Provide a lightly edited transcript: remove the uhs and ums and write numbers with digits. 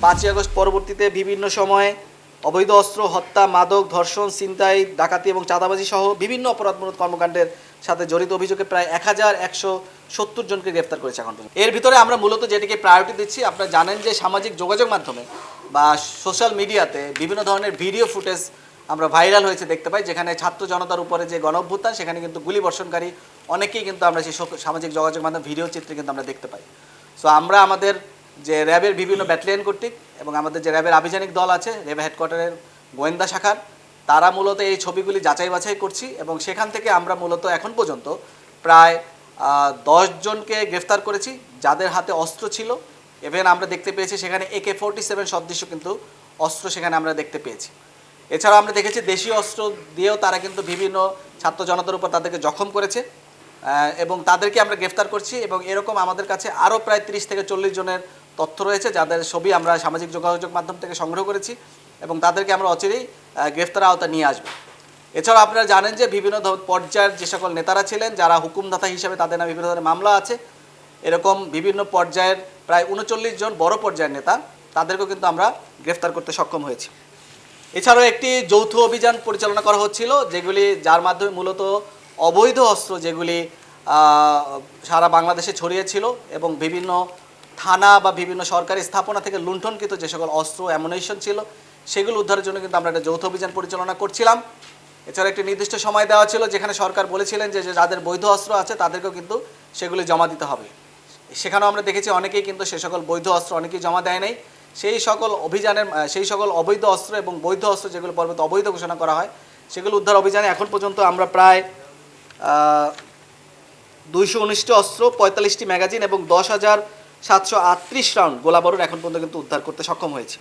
5ই August পরবর্তীতে বিভিন্ন সময়ে অবৈধ অস্ত্র, হত্যা, মাদক, ধর্ষণ, ছিনতাই, ডাকাতি এবং চাঁদাবাজি সহ বিভিন্ন অপরাধমূলক কর্মকাণ্ডের সাথে জড়িত অভিযোগে প্রায় 1170 জনকে গ্রেফতার করেছে এখন পর্যন্ত। এর ভিতরে আমরা মূলত যেটিকে প্রায়োরিটি দিচ্ছি, আপনারা জানেন যে সামাজিক যোগাযোগ মাধ্যমে বা সোশ্যাল মিডিয়াতে বিভিন্ন ধরনের ভিডিও ফুটেজ আমরা ভাইরাল হয়েছে দেখতে পাই, যেখানে ছাত্র জনতার উপরে যে গণঅভ্যুত্থান সেখানে কিন্তু গুলি বর্ষণকারী অনেকেই কিন্তু আমরা সেই সামাজিক যোগাযোগ মাধ্যম ভিডিও চিত্রে কিন্তু আমরা দেখতে পাই। সো আমরা আমাদের যে র্যাবের বিভিন্ন ব্যাটালিয়ন কর্তৃক এবং আমাদের যে র্যাবের আভিযানিক দল আছে, র্যাব হেডকোয়ার্টারের গোয়েন্দা শাখার, তারা মূলত এই ছবিগুলি যাচাই বাছাই করছি এবং সেখান থেকে আমরা মূলত এখন পর্যন্ত প্রায় 10 জনকে গ্রেফতার করেছি যাদের হাতে অস্ত্র ছিল। ইভেন আমরা দেখতে পেয়েছি সেখানে AK-47 সদৃশ্য কিন্তু অস্ত্র সেখানে আমরা দেখতে পেয়েছি। এছাড়াও আমরা দেখেছি দেশীয় অস্ত্র দিয়েও তারা কিন্তু বিভিন্ন ছাত্র জনতার উপর তাদেরকে জখম করেছে এবং তাদেরকে আমরা গ্রেফতার করছি এবং এরকম আমাদের কাছে আরও প্রায় 30 থেকে 40 জনের তথ্য রয়েছে যাদের ছবি আমরা সামাজিক যোগাযোগ মাধ্যম থেকে সংগ্রহ করেছি এবং তাদেরকে আমরা অচিরেই গ্রেফতার আওতা নিয়ে আসবো। এছাড়াও আপনারা জানেন যে বিভিন্ন পর্যায়ের যে সকল নেতারা ছিলেন যারা হুকুমদাতা হিসেবে তাদের নামে বিভিন্ন ধরনের মামলা আছে, এরকম বিভিন্ন পর্যায়ের প্রায় 39 জন বড় পর্যায়ের নেতা, তাদেরকেও কিন্তু আমরা গ্রেফতার করতে সক্ষম হয়েছি। এছাড়াও একটি যৌথ অভিযান পরিচালনা করা হচ্ছিল যার মাধ্যমে মূলত অবৈধ অস্ত্র যেগুলি সারা বাংলাদেশে ছড়িয়েছিল এবং বিভিন্ন থানা বা বিভিন্ন সরকারি স্থাপনা থেকে লুণ্ঠনকৃত যে সকল অস্ত্র অ্যামুনিশন ছিল সেগুলো উদ্ধারের জন্য কিন্তু আমরা একটা যৌথ অভিযান পরিচালনা করছিলাম। এছাড়া একটি নির্দিষ্ট সময় দেওয়া ছিল যেখানে সরকার বলেছিলেন যে যাদের বৈধ অস্ত্র আছে তাদেরকেও কিন্তু সেগুলি জমা দিতে হবে। সেখানেও আমরা দেখেছি অনেকেই কিন্তু সে সকল বৈধ অস্ত্র অনেকেই জমা দেয় নাই। সেই সকল অবৈধ অস্ত্র এবং বৈধ অস্ত্র যেগুলো পরবর্তী অবৈধ ঘোষণা করা হয় সেগুলো উদ্ধার অভিযানে এখন পর্যন্ত আমরা প্রায় 219টি অস্ত্র, 45টি ম্যাগাজিন এবং 10,738 রাউন্ড গোলাবারুদ এখন পর্যন্ত কিন্তু উদ্ধার করতে সক্ষম হয়েছে।